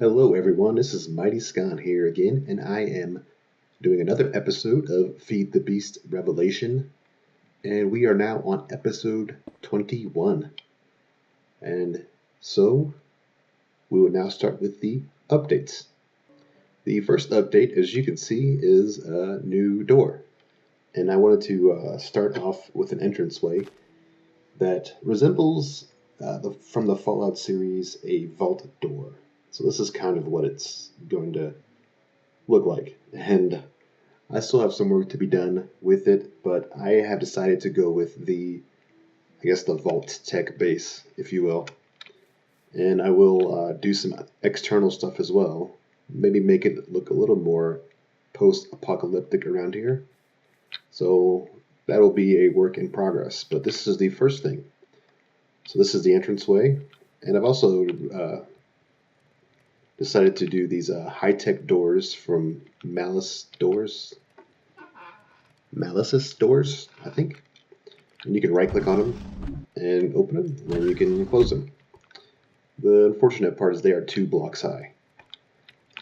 Hello everyone, this is Mighty Scon here again, and I am doing another episode of Feed the Beast Revelation, and we are now on episode 21. And so, we will now start with the updates. The first update, as you can see, is a new door. And I wanted to start off with an entranceway that resembles, from the Fallout series, a vault door. So this is kind of what it's going to look like. And I still have some work to be done with it, but I have decided to go with the Vault Tech base, if you will. And I will do some external stuff as well. Maybe make it look a little more post-apocalyptic around here. So that'll be a work in progress, but this is the first thing. So this is the entranceway, and I've also decided to do these high-tech doors from Malice's doors, I think. And you can right-click on them and open them, and then you can close them. The unfortunate part is they are 2 blocks high.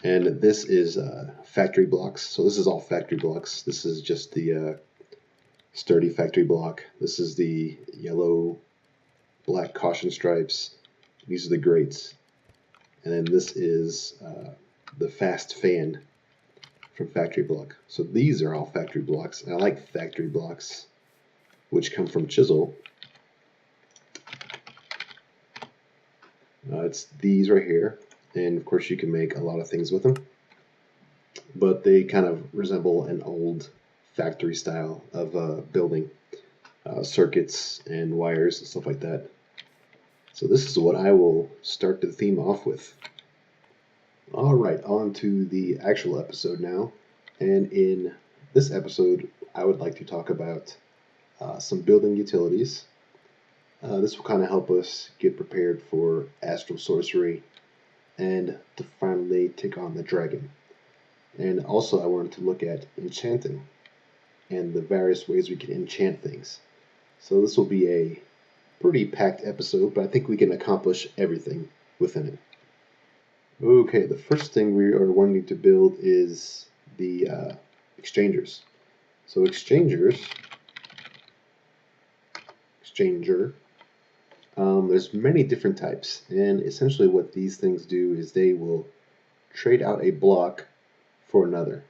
And this is factory blocks, so this is all factory blocks. This is just the sturdy factory block. This is the yellow, black caution stripes. These are the grates. And then this is the fast fan from factory block. So these are all factory blocks, and I like factory blocks, which come from Chisel. It's these right here, and of course you can make a lot of things with them, but they kind of resemble an old factory style of building, circuits and wires and stuff like that. So this is what I will start the theme off with. Alright, on to the actual episode now. And in this episode, I would like to talk about some building utilities. This will kind of help us get prepared for astral sorcery and to finally take on the dragon. And also I wanted to look at enchanting and the various ways we can enchant things. So this will be a pretty packed episode, but I think we can accomplish everything within it. Okay, the first thing we are wanting to build is the exchangers. So exchanger, there's many different types, and essentially what these things do is they will trade out a block for another.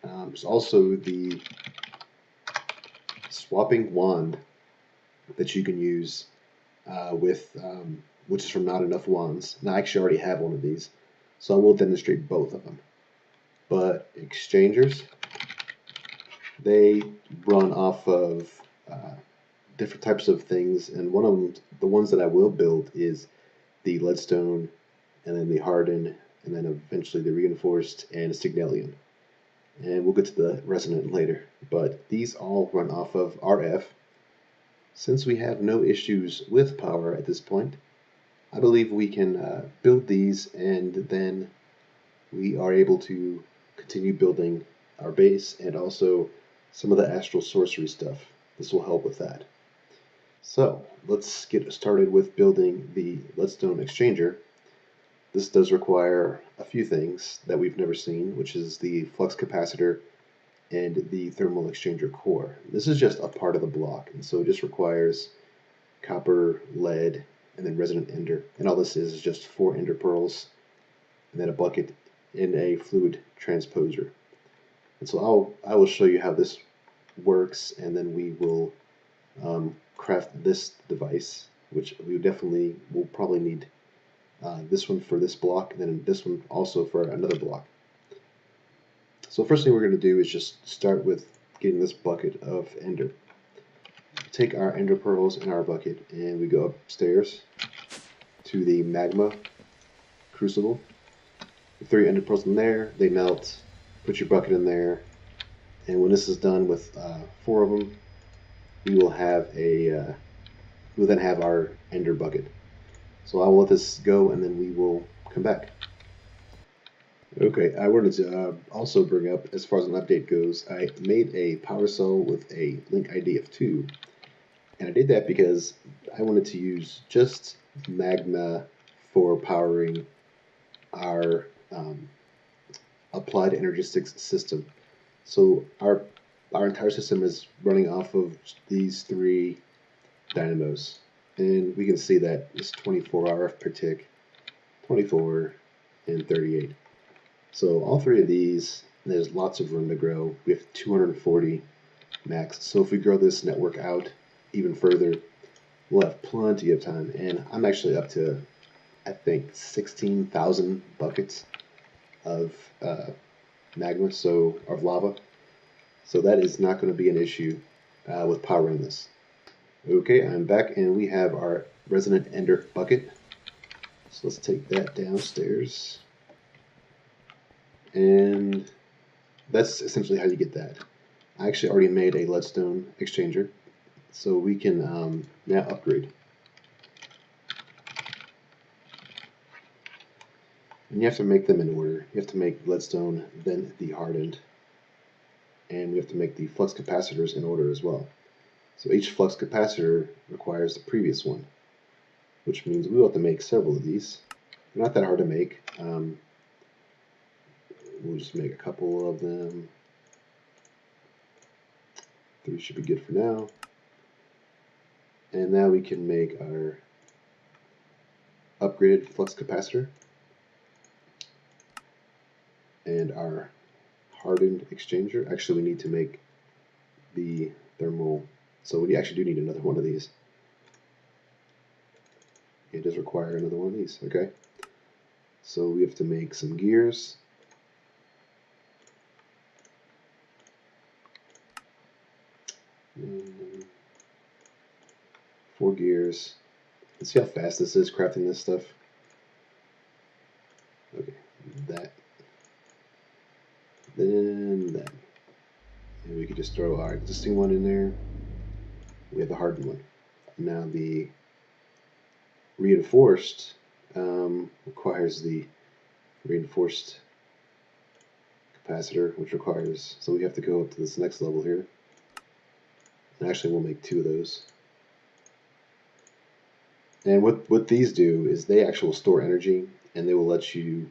There's also the swapping wand that you can use which is from Not Enough Wands. And I actually already have one of these, so I will demonstrate both of them. But exchangers, they run off of different types of things, and one of them, the ones that I will build, is the leadstone, and then the hardened, and then eventually the reinforced and Signalian. And we'll get to the resonant later, but these all run off of RF. Since we have no issues with power at this point, I believe we can build these, and then we are able to continue building our base and also some of the astral sorcery stuff. This will help with that. So let's get started with building the leadstone exchanger. This does require a few things that we've never seen, which is the flux capacitor and the thermal exchanger core. This is just a part of the block, and so it just requires copper, lead, and then resonant ender. And all this is just 4 ender pearls, and then a bucket in a fluid transposer. And so I will show you how this works, and then we will craft this device, which we definitely will probably need this one for this block, and then this one also for another block. So first thing we're going to do is just start with getting this bucket of ender. Take our ender pearls in our bucket, and we go upstairs to the magma crucible. 3 ender pearls in there, they melt. Put your bucket in there, and when this is done with 4 of them, we will then have our ender bucket. So I will let this go, and then we will come back. Okay, I wanted to also bring up, as far as an update goes, I made a power cell with a link ID of 2, and I did that because I wanted to use just magma for powering our applied energistics system. So our entire system is running off of these three dynamos, and we can see that it's 24 RF per tick, 24, and 38. So all three of these, there's lots of room to grow. We have 240 max. So if we grow this network out even further, we'll have plenty of time. And I'm actually up to, I think, 16,000 buckets of magma, so of lava. So that is not going to be an issue with powering this. Okay, I'm back, and we have our resonant ender bucket. So let's take that downstairs. And that's essentially how you get that. I actually already made a leadstone exchanger, so we can now upgrade. And you have to make them in order. You have to make leadstone, then the hardened, and we have to make the flux capacitors in order as well. So each flux capacitor requires the previous one, which means we will have to make several of these. They're not that hard to make. We'll just make a couple of them. 3 should be good for now. And now we can make our upgraded flux capacitor and our hardened exchanger. Actually, we need to make the thermal, so we actually do need another one of these. It does require another one of these. Okay, so we have to make some gears. And 4 gears. Let's see how fast this is crafting this stuff. Okay, that. Then that. And we could just throw our existing one in there. We have the hardened one. Now the reinforced requires the reinforced capacitor, which requires, so we have to go up to this next level here. And actually we'll make 2 of those. And what these do is they actually store energy, and they will let you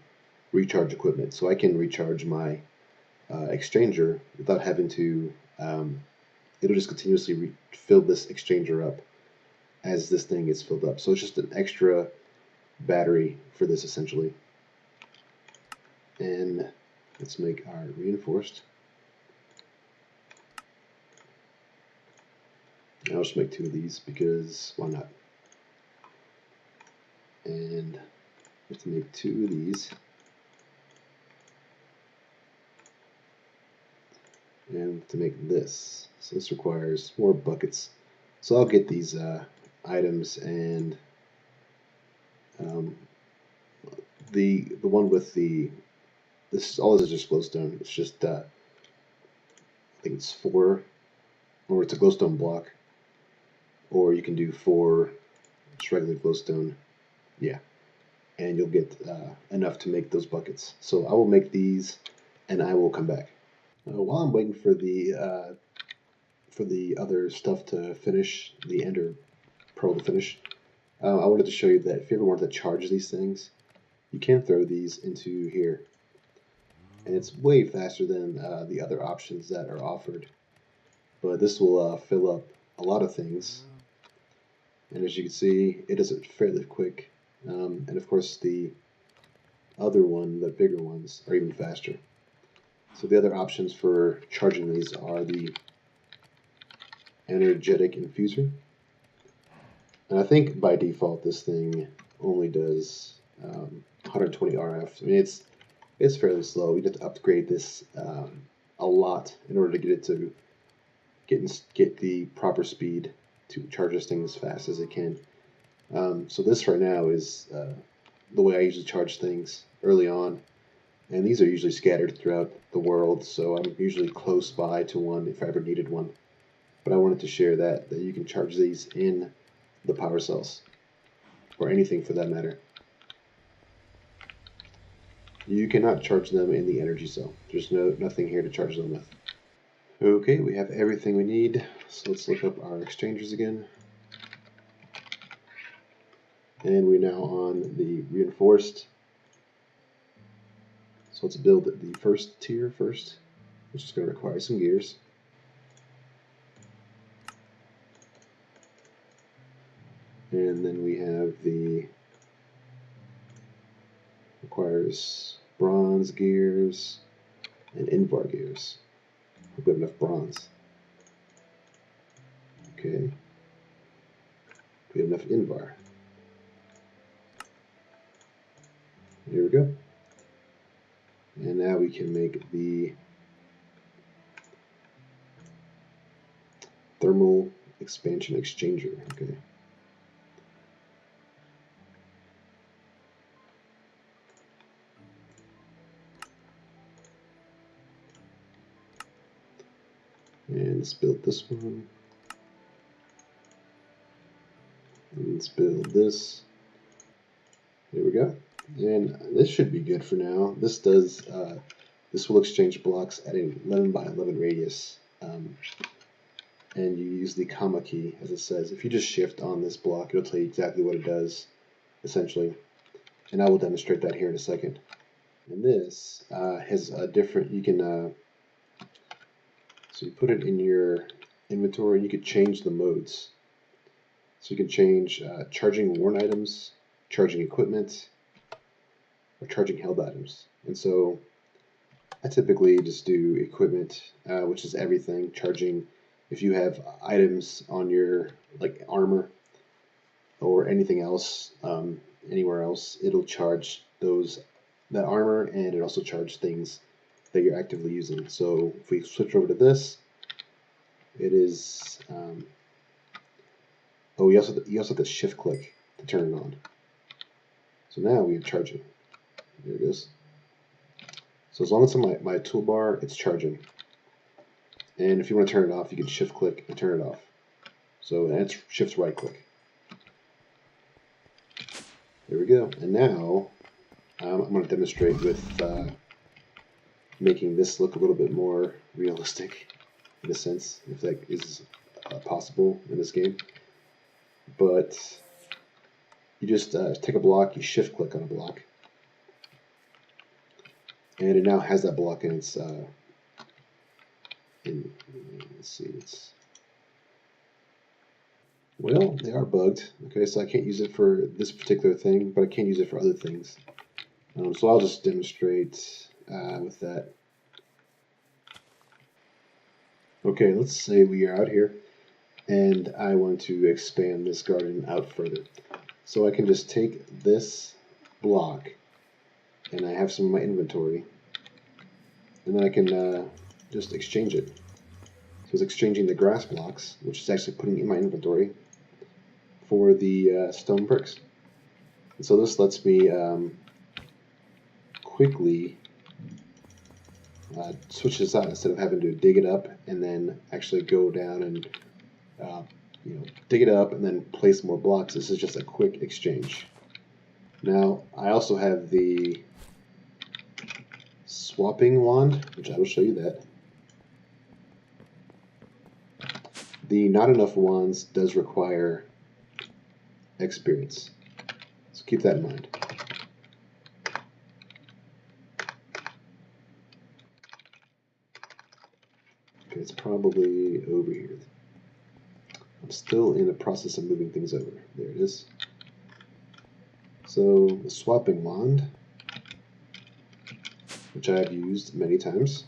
recharge equipment. So I can recharge my exchanger without having to, it'll just continuously fill this exchanger up as this thing gets filled up. So it's just an extra battery for this essentially. And let's make our reinforced. I'll just make 2 of these because why not? And we have to make 2 of these. And to make this, so this requires more buckets. So I'll get these items, and the one with the all this is just glowstone. It's just I think it's 4, or it's a glowstone block, or you can do 4 just regular glowstone. Yeah, and you'll get enough to make those buckets. So I will make these, and I will come back. While I'm waiting for the other stuff to finish, the Ender Pearl to finish, I wanted to show you that if you ever wanted to charge these things, you can throw these into here. And it's way faster than the other options that are offered. But this will fill up a lot of things. And as you can see, it does it fairly quick. And of course, the other one, the bigger ones, are even faster. So the other options for charging these are the energetic infuser. And I think by default this thing only does 120 RF. I mean, it's fairly slow. We have to upgrade this a lot in order to get it to get the proper speed to charge this thing as fast as it can. So this right now is the way I usually charge things early on. And these are usually scattered throughout the world, so I'm usually close by to one if I ever needed one. But I wanted to share that you can charge these in the power cells, or anything for that matter. You cannot charge them in the energy cell. There's nothing here to charge them with. Okay, we have everything we need, so let's look up our exchangers again. And we're now on the reinforced. So let's build the first tier first, which is going to require some gears. And then we have the requires bronze gears and invar gears. Hope we have enough bronze. Okay. We have enough invar. Here we go. And now we can make the thermal expansion exchanger. Okay. And let's build this one. And let's build this. There we go. And this should be good for now. This does. This will exchange blocks at an 11 by 11 radius. And you use the comma key, as it says. If you just shift on this block, it'll tell you exactly what it does, essentially. And I will demonstrate that here in a second. And this has a different. You can. So you put it in your inventory. You could change the modes. So you can change charging worn items, charging equipment, or charging held items. And so I typically just do equipment, which is everything, charging. If you have items on your, like armor or anything else, anywhere else, it'll charge that armor, and it also charges things that you're actively using. So if we switch over to this, it is, oh, you also have to shift click to turn it on. So now we have charging. There it is. So as long as it's on my toolbar, it's charging. And if you want to turn it off, you can shift click and turn it off. So that's shift right click. There we go. And now I'm going to demonstrate with making this look a little bit more realistic, in a sense, if that is possible in this game. But you just take a block, you shift click on a block, and it now has that block in its. Let's see, well, they are bugged. Okay, so I can't use it for this particular thing, but I can use it for other things. So I'll just demonstrate with that. Okay, let's say we are out here, and I want to expand this garden out further. So I can just take this block, and I have some in my inventory, and then I can just exchange it. So it's exchanging the grass blocks, which is actually putting in my inventory, for the stone bricks. And so this lets me quickly switch this out instead of having to dig it up and then actually go down and dig it up and then place more blocks. This is just a quick exchange. Now I also have the swapping wand, which I will show you that. The not enough wands does require experience, so keep that in mind. Okay, it's probably over here. I'm still in the process of moving things over. There it is. So the swapping wand, which I have used many times,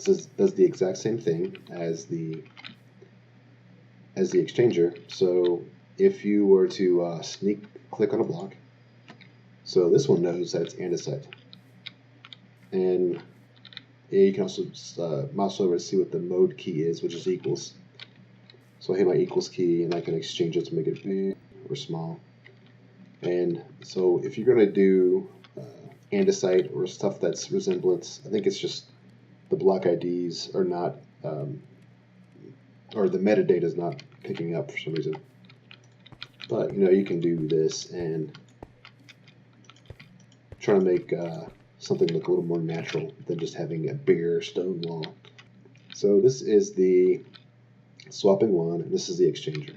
does the exact same thing as the exchanger. So if you were to sneak click on a block, so this one knows that it's andesite, and you can also mouse over to see what the mode key is, which is equals. So I hit my equals key, and I can exchange it to make it big or small. And so if you're going to do andesite or stuff that's resemblance, I think it's just the block IDs are not, or the metadata is not picking up for some reason. But you can do this and try to make something look a little more natural than just having a bare stone wall. So this is the swapping wand, and this is the exchanger.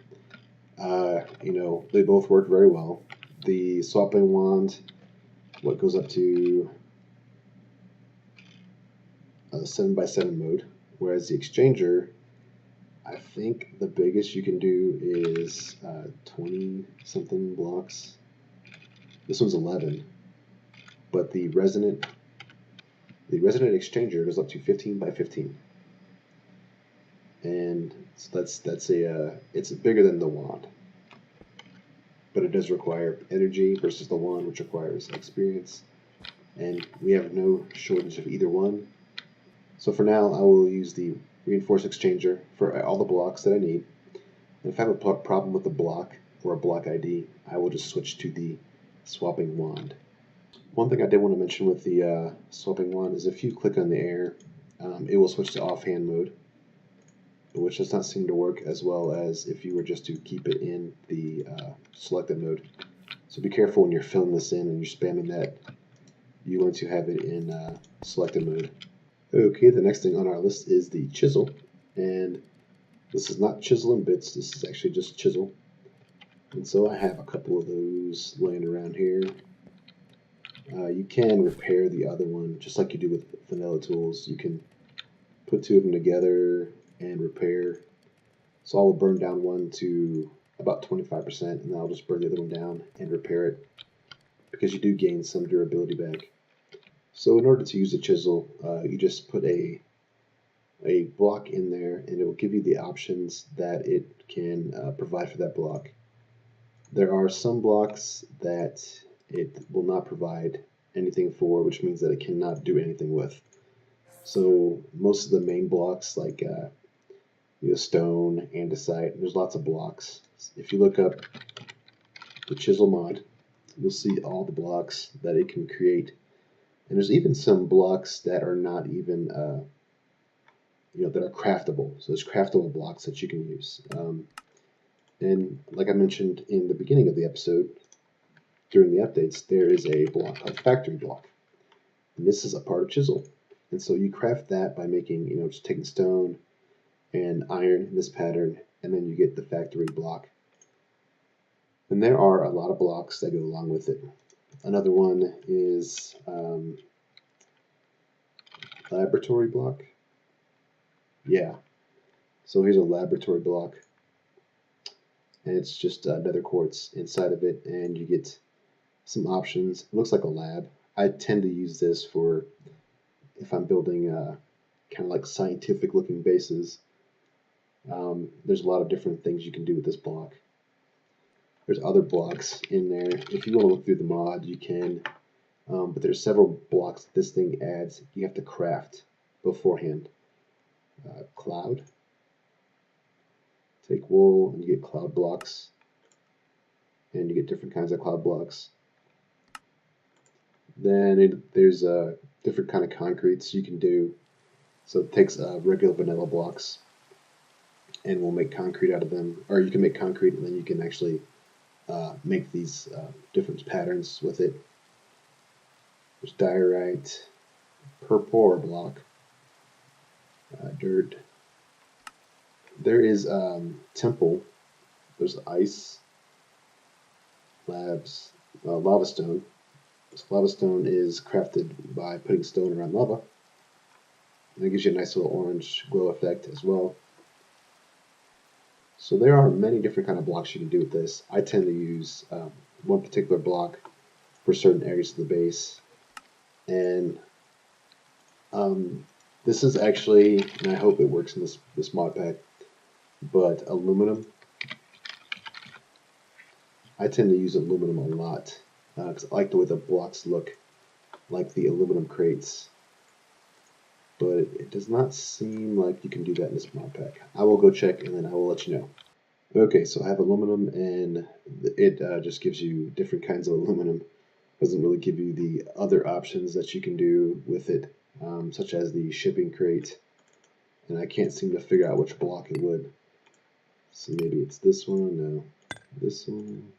They both work very well. The swapping wand what goes up to 7x7 mode, whereas the Exchanger, I think the biggest you can do is 20 something blocks. This one's 11, but the resonant Exchanger goes up to 15x15, and so that's a it's bigger than the wand, but it does require energy versus the wand, which requires experience, and we have no shortage of either one. So for now, I will use the reinforced Exchanger for all the blocks that I need. And if I have a problem with a block or a block ID, I will just switch to the swapping wand. One thing I did want to mention with the swapping wand is if you click on the air, it will switch to offhand mode, which does not seem to work as well as if you were just to keep it in the selected mode. So be careful when you're filling this in and you're spamming that. You want to have it in selected mode. Okay, the next thing on our list is the chisel, and this is not Chisel Bits, this is actually just chisel. And so I have a couple of those laying around here. You can repair the other one just like you do with vanilla tools. You can put two of them together and repair. So I will burn down one to about 25%, and then I'll just burn the other one down and repair it, because you do gain some durability back. So in order to use a chisel, you just put a block in there, and it will give you the options that it can provide for that block. There are some blocks that it will not provide anything for, which means that it cannot do anything with. So most of the main blocks, like stone, andesite, there's lots of blocks. If you look up the chisel mod, you'll see all the blocks that it can create. And there's even some blocks that are not even, that are craftable. So there's craftable blocks that you can use. And like I mentioned in the beginning of the episode, during the updates, there is a block called factory block. And this is a part of chisel. And so you craft that by making, just taking stone and iron in this pattern, and then you get the factory block. And there are a lot of blocks that go along with it. Another one is laboratory block. Yeah. So here's a laboratory block, and it's just nether quartz inside of it, and you get some options. It looks like a lab. I tend to use this for if I'm building kind of like scientific looking bases. There's a lot of different things you can do with this block. There's other blocks in there. If you want to look through the mod, you can. But there's several blocks that this thing adds. You have to craft beforehand. Cloud. Take wool and you get cloud blocks. And you get different kinds of cloud blocks. Then there's different kind of concretes you can do. So it takes regular vanilla blocks, and we'll make concrete out of them. Or you can make concrete, and then you can actually make these different patterns with it. There's diorite, purple block, dirt. There is temple. There's ice, labs, lava stone. So lava stone is crafted by putting stone around lava. And it gives you a nice little orange glow effect as well. So there are many different kind of blocks you can do with this. I tend to use one particular block for certain areas of the base. And this is actually, and I hope it works in this mod pack, but aluminum. I tend to use aluminum a lot because I like the way the blocks look, like the aluminum crates. But it does not seem like you can do that in this mod pack. I will go check, and then I will let you know. Okay, so I have aluminum, and it just gives you different kinds of aluminum. It doesn't really give you the other options that you can do with it, such as the shipping crate. And I can't seem to figure out which block it would. So maybe it's this one, no. This one,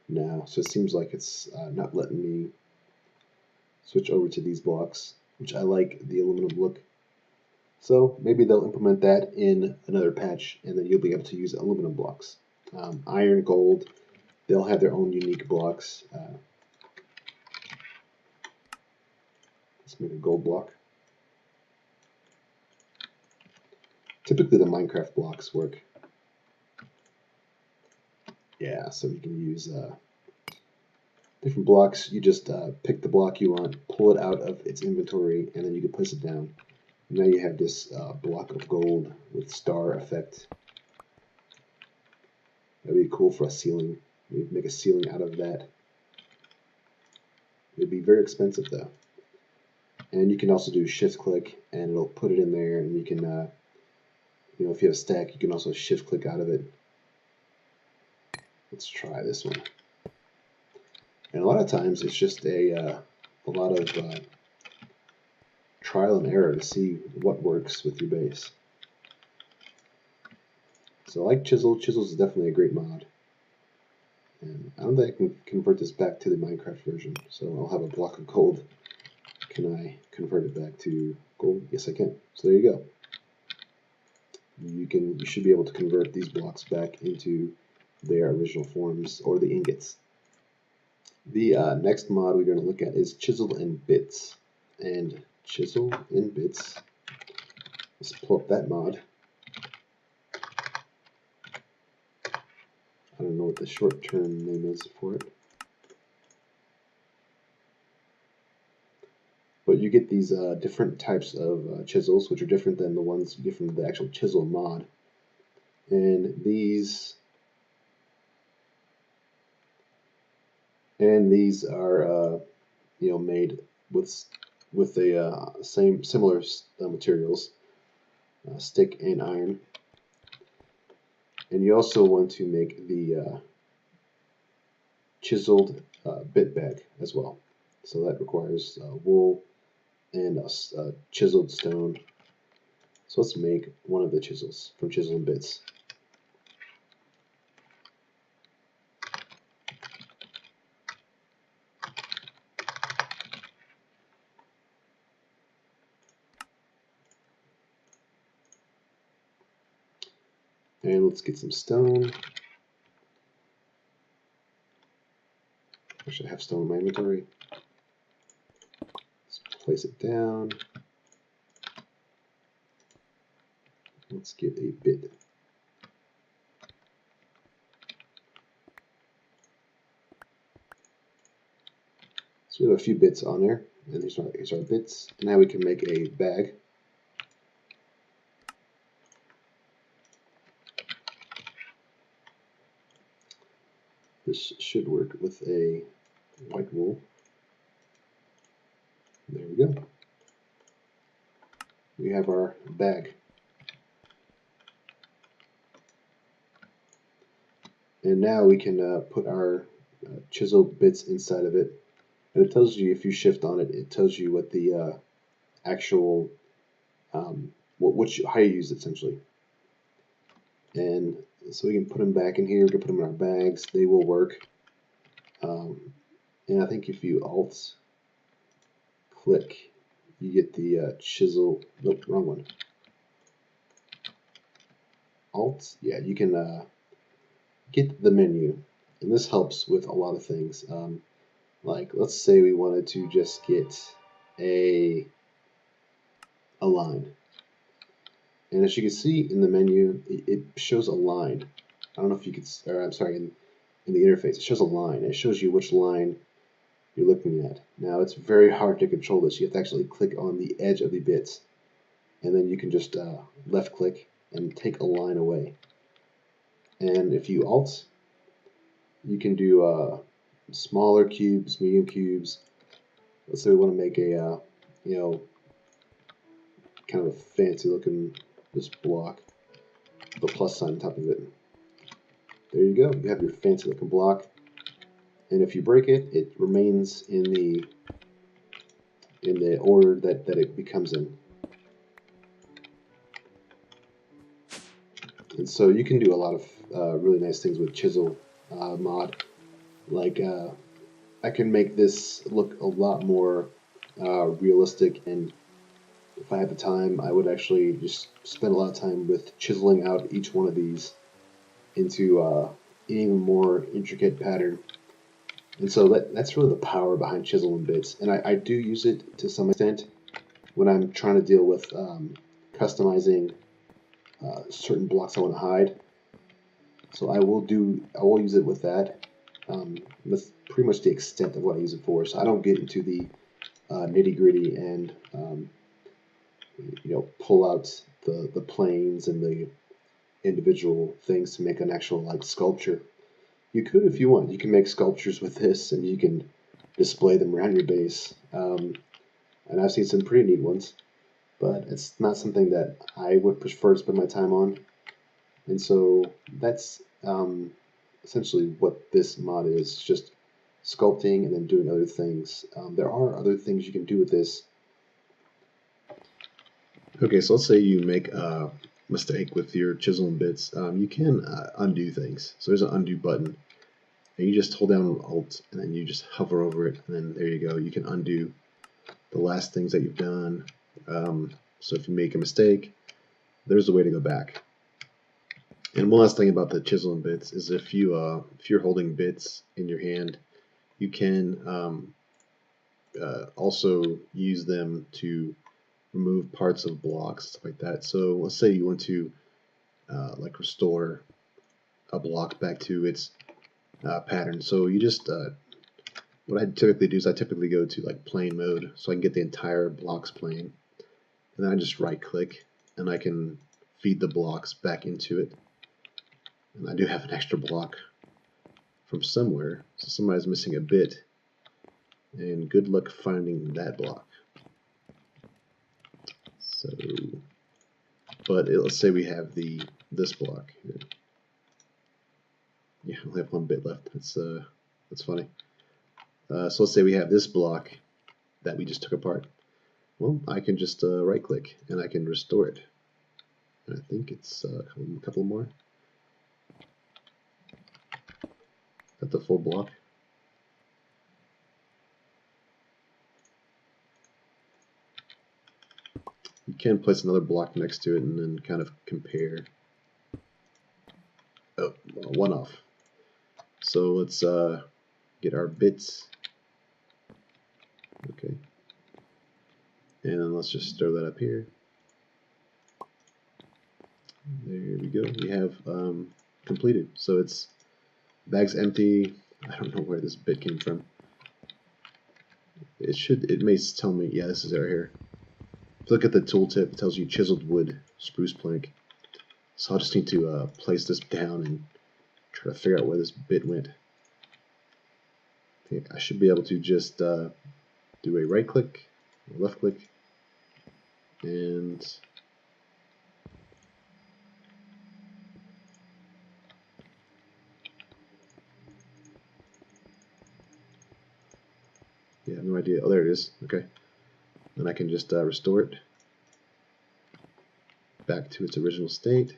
no. So it seems like it's not letting me switch over to these blocks, which I like the aluminum look. So maybe they'll implement that in another patch, and then you'll be able to use aluminum blocks. Iron, gold, they'll have their own unique blocks. Let's make a gold block. Typically the Minecraft blocks work. Yeah, so you can use different blocks. You just pick the block you want, pull it out of its inventory, and then you can place it down. And now you have this block of gold with star effect. That'd be cool for a ceiling. We'd make a ceiling out of that. It'd be very expensive though. And you can also do shift click and it'll put it in there, and you can, you know, if you have a stack, you can also shift click out of it. Let's try this one. And a lot of times it's just a lot of trial and error to see what works with your base. So I like Chisel. Chisels is definitely a great mod. And I don't think I can convert this back to the Minecraft version. So I'll have a block of gold. Can I convert it back to gold? Yes, I can. So there you go. You should be able to convert these blocks back into their original forms, or the ingots. The next mod we're going to look at is Chisel and Bits. And Chisel and Bits. Let's pull up that mod. I don't know what the short-term name is for it. But you get these different types of chisels, which are different than the ones you get from the actual chisel mod. And these are you know, made with the similar materials, stick and iron. And you also want to make the chiseled bit bag as well. So that requires wool and a chiseled stone. So let's make one of the chisels from Chisel and Bits. And let's get some stone. Actually, I have stone in my inventory. Let's place it down. Let's get a bit. So we have a few bits on there, and here's our bits. And now we can make a bag. This should work with a white wool. There we go. We have our bag. And now we can put our chisel bits inside of it. And it tells you, if you shift on it, it tells you what the actual, how you use it essentially. And so we can put them back in here, we can put them in our bags, they will work. And I think if you alt click, you get the chisel, nope, wrong one. Alt, yeah, you can get the menu, and this helps with a lot of things. Like, let's say we wanted to just get a line. And as you can see in the menu, it shows a line. I don't know if you could, or I'm sorry, in the interface, it shows a line. It shows you which line you're looking at. Now, it's very hard to control this. You have to actually click on the edge of the bits, and then you can just left click and take a line away. And if you alt, you can do smaller cubes, medium cubes. Let's say we want to make a, you know, kind of a fancy looking this block with a plus sign on top of it. There you go. You have your fancy looking block. And if you break it, it remains in the order that it becomes in. And so you can do a lot of really nice things with Chisel mod. Like I can make this look a lot more realistic, and if I had the time, I would actually just spend a lot of time with chiseling out each one of these into an even more intricate pattern. And so that's really the power behind Chisel and Bits. And I do use it to some extent when I'm trying to deal with customizing certain blocks I want to hide. So I will use it with that. That's pretty much the extent of what I use it for. So I don't get into the nitty gritty and pull out the planes and the individual things to make an actual like sculpture. You could if you want. You can make sculptures with this, and you can display them around your base. And I've seen some pretty neat ones, but it's not something that I would prefer to spend my time on. And so that's essentially what this mod is, just sculpting and then doing other things. There are other things you can do with this. Okay, so let's say you make a mistake with your chisel and bits. You can undo things. So there's an undo button. And you just hold down Alt and then you just hover over it, and then there you go. You can undo the last things that you've done. So if you make a mistake, there's a way to go back. And one last thing about the chisel and bits is if you're holding bits in your hand, you can also use them to remove parts of blocks, stuff like that. So let's say you want to like restore a block back to its pattern. So you just what I typically do is I typically go to like plane mode so I can get the entire blocks plane, and then I just right click and I can feed the blocks back into it. And I do have an extra block from somewhere, so somebody's missing a bit, and good luck finding that block. So, but let's say we have this block here. Yeah, I only have one bit left. That's funny. So let's say we have this block that we just took apart. Well, I can just right click and I can restore it. And I think it's a couple more. At the full block. You can place another block next to it and then kind of compare. Oh, one off. So let's get our bits. Okay. And then let's just throw that up here. There we go. We have completed. So it's bag's empty. I don't know where this bit came from. It may tell me, yeah, this is right here. If you look at the tooltip, it tells you chiseled wood, spruce plank. So I'll just need to place this down and try to figure out where this bit went. Okay, I should be able to just do a right click, or left click, and yeah, I have no idea. Oh, there it is. Okay. Then I can just restore it back to its original state.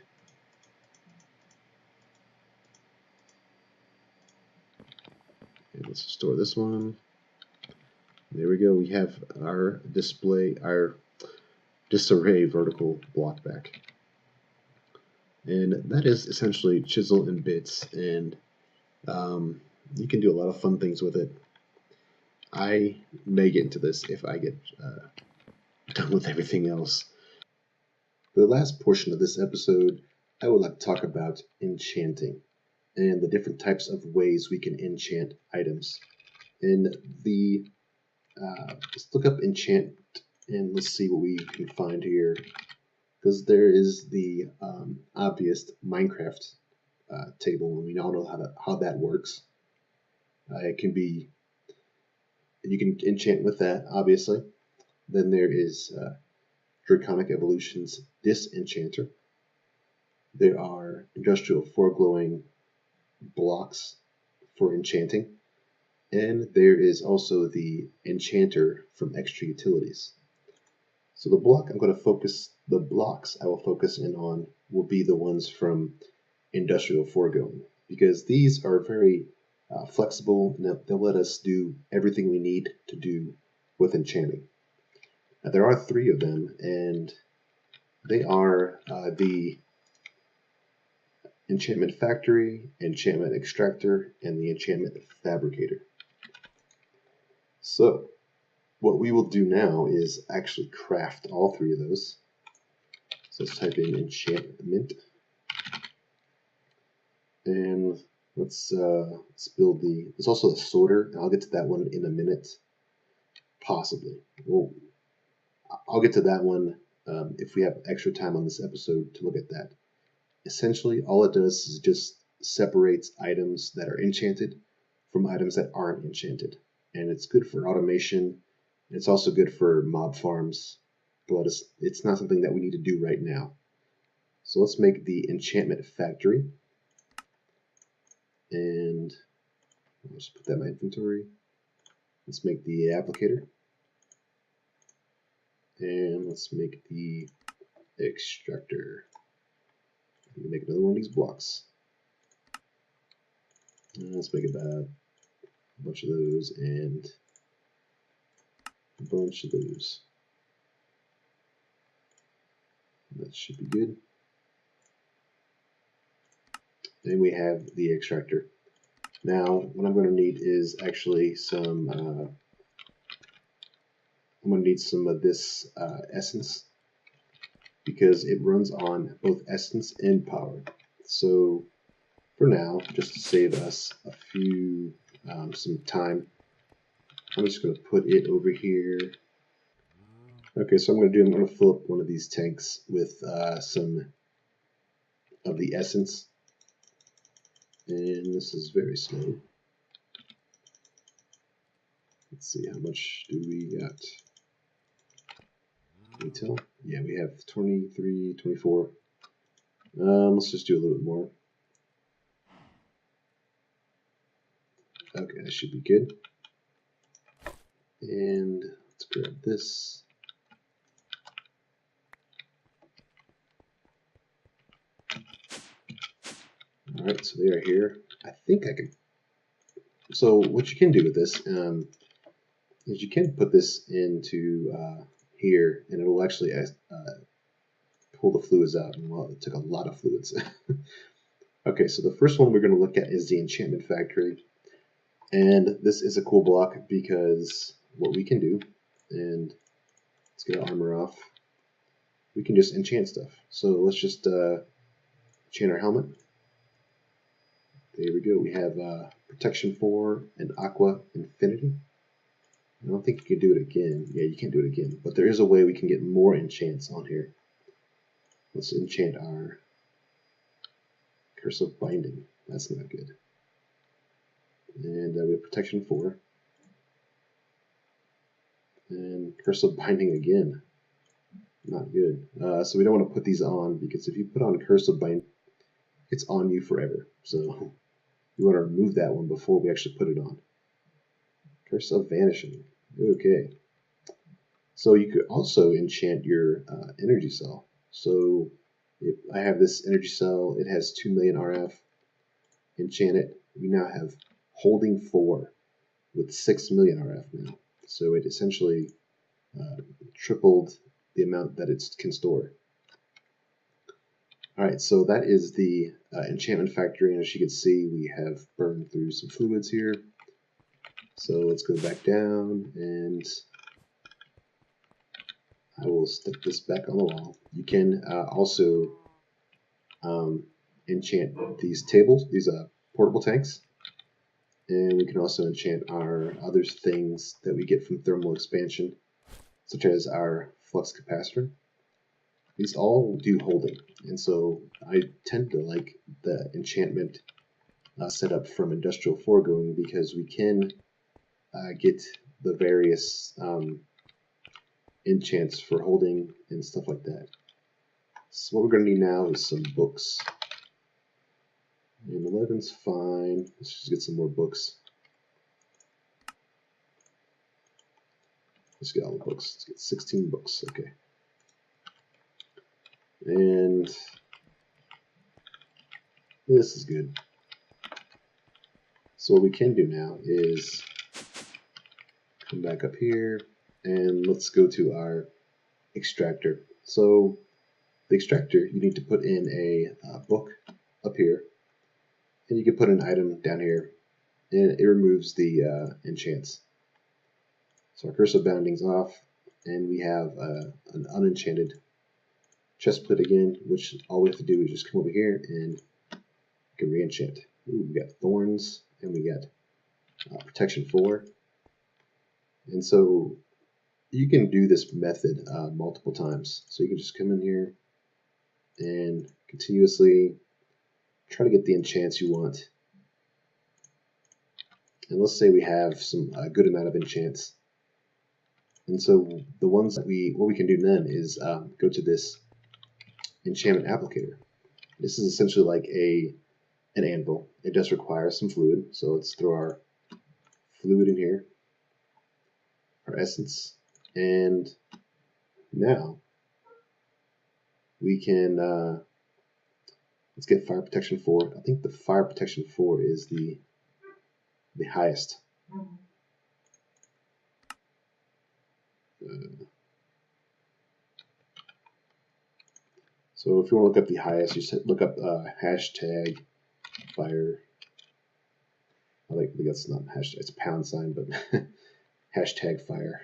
And let's restore this one. There we go. We have our disarray vertical block back. And that is essentially chisel and bits, and you can do a lot of fun things with it. I may get into this if I get done with everything else. For the last portion of this episode, I would like to talk about enchanting and the different types of ways we can enchant items. And let's look up enchant and let's see what we can find here. Because there is the obvious Minecraft table, and we all know how that works. It can be, you can enchant with that, obviously. Then there is Draconic Evolution's Disenchanter. There are industrial foreglowing blocks for enchanting. And there is also the Enchanter from Extra Utilities. So the blocks I will focus in on will be the ones from Industrial Foregoing, because these are very flexible and they'll let us do everything we need to do with enchanting. Now, there are 3 of them, and they are the Enchantment Factory, Enchantment Extractor, and the Enchantment Fabricator. So what we will do now is actually craft all three of those. So let's type in enchantment, and let's build the. There's also a sorter, and I'll get to that one in a minute, possibly. Well, I'll get to that one if we have extra time on this episode to look at that. Essentially, all it does is just separates items that are enchanted from items that aren't enchanted, and it's good for automation. It's also good for mob farms, but it's not something that we need to do right now. So let's make the enchantment factory, and I'll just put that in my inventory. Let's make the applicator, and let's make the extractor. Make another one of these blocks. Let's make about a bunch of those and a bunch of those. That should be good. Then we have the extractor. Now, what I'm going to need is actually some. I'm going to need some of this essence because it runs on both essence and power. So for now, just to save us a few some time, I'm just going to put it over here. Okay, so I'm going to fill up one of these tanks with some of the essence, and this is very slow. Let's see, how much do we got? Can we tell? Yeah, we have 23, 24. Let's just do a little bit more. Okay, that should be good. And let's grab this. Alright, so they are here. I think I can. So what you can do with this is you can put this into here, and it will actually pull the fluids out. And well, it took a lot of fluids. Okay, so the first one we're going to look at is the enchantment factory. And this is a cool block because what we can do, and let's get our armor off, we can just enchant stuff. So let's just enchant our helmet. There we go. We have protection 4 and aqua infinity. I don't think you can do it again. Yeah, you can't do it again. But there is a way we can get more enchants on here. Let's enchant our curse of binding. That's not good. And we have protection 4. And curse of binding again. Not good. So we don't want to put these on because if you put on curse of binding, it's on you forever. So we want to remove that one before we actually put it on. Curse of vanishing. Okay. So you could also enchant your energy cell. So if I have this energy cell, it has 2 million RF. Enchant it. We now have holding 4 with 6 million RF now. So it essentially tripled the amount that it can store. Alright, so that is the enchantment factory, and as you can see, we have burned through some fluids here. So let's go back down, and I will stick this back on the wall. You can also enchant these tables, these portable tanks, and we can also enchant our other things that we get from thermal expansion, such as our flux capacitor. These all do holding, and so I tend to like the enchantment setup from Industrial Foregoing because we can get the various enchants for holding and stuff like that. So what we're going to need now is some books. And 11's fine. Let's just get some more books. Let's get all the books. Let's get 16 books. Okay. And this is good. So what we can do now is come back up here and let's go to our extractor. So the extractor, you need to put in a book up here, and you can put an item down here, and it removes the enchants. So our cursor bounding's off, and we have an unenchanted chest plate again, which all we have to do is just come over here and we can re-enchant. Ooh, we got thorns, and we got protection 4. And so you can do this method multiple times. So you can just come in here and continuously try to get the enchants you want. And let's say we have some good amount of enchants. And so the ones that what we can do then is go to this enchantment applicator. This is essentially like an anvil. It does require some fluid, so let's throw our fluid in here, our essence, and now we can let's get fire protection 4. I think the fire protection 4 is the highest. So if you want to look up the highest, you just look up hashtag fire. I think that's not hashtag, it's a $, but hashtag fire.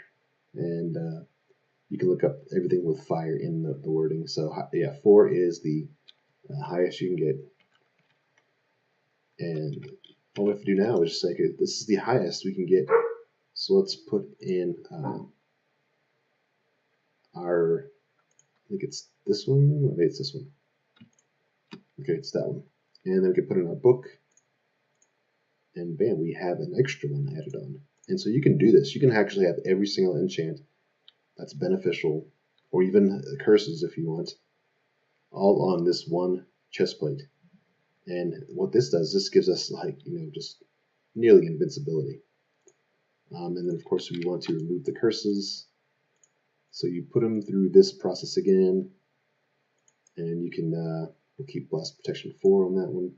And you can look up everything with fire in the wording. So yeah, 4 is the highest you can get. And all we have to do now is just say, okay, this is the highest we can get. So let's put in our, I think it's this one, maybe it's this one. Okay, it's that one. And then we can put in our book, and bam, we have an extra one added on. And so you can do this. You can actually have every single enchant that's beneficial, or even curses if you want, all on this one chest plate. And what this does, this gives us just nearly invincibility. And then of course we want to remove the curses. So you put them through this process again, and you can we'll keep blast protection 4 on that one.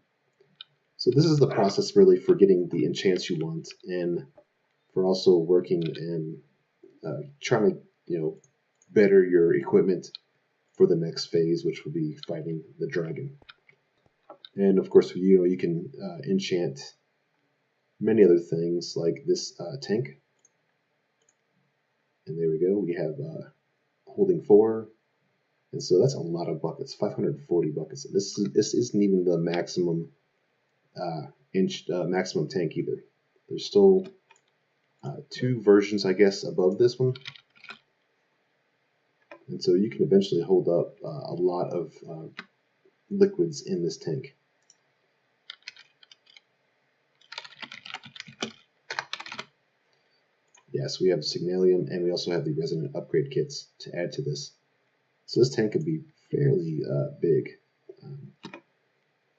So this is the process really for getting the enchants you want, and for also working and trying to better your equipment for the next phase, which will be fighting the dragon. And of course, you can enchant many other things like this tank. And there we go. We have holding 4, and so that's a lot of buckets, 540 buckets. This isn't even the maximum maximum tank either. There's still 2 versions, I guess, above this one. And so you can eventually hold up a lot of liquids in this tank. Yes, we have Signalium, and we also have the resonant upgrade kits to add to this. So this tank could be fairly big.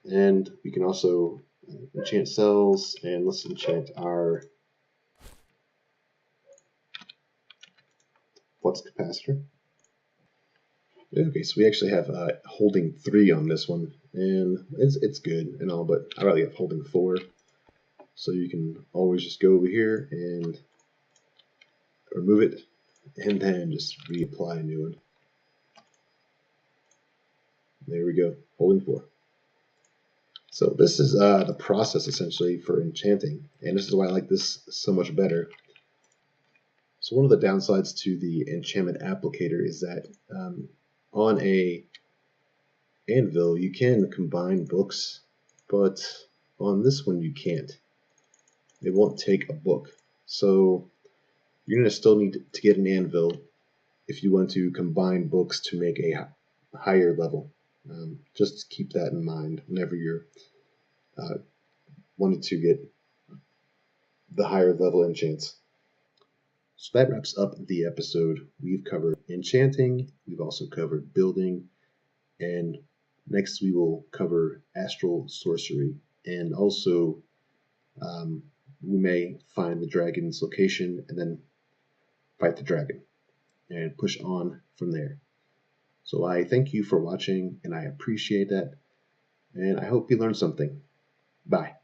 And we can also enchant cells, and let's enchant our flux capacitor. Okay, so we actually have holding 3 on this one, and it's good and all, but I rather have holding 4. So you can always just go over here and remove it, and then just reapply a new one. There we go, holding 4. So this is the process essentially for enchanting, and this is why I like this so much better. So one of the downsides to the enchantment applicator is that on a anvil you can combine books, but on this one you can't. It won't take a book. So you're going to still need to get an anvil if you want to combine books to make a higher level. Just keep that in mind whenever you're wanting to get the higher level enchants. So that wraps up the episode. We've covered enchanting, we've also covered building, and next we will cover astral sorcery, and also we may find the dragon's location and then fight the dragon and push on from there. So I thank you for watching, and I appreciate that, and I hope you learned something. Bye.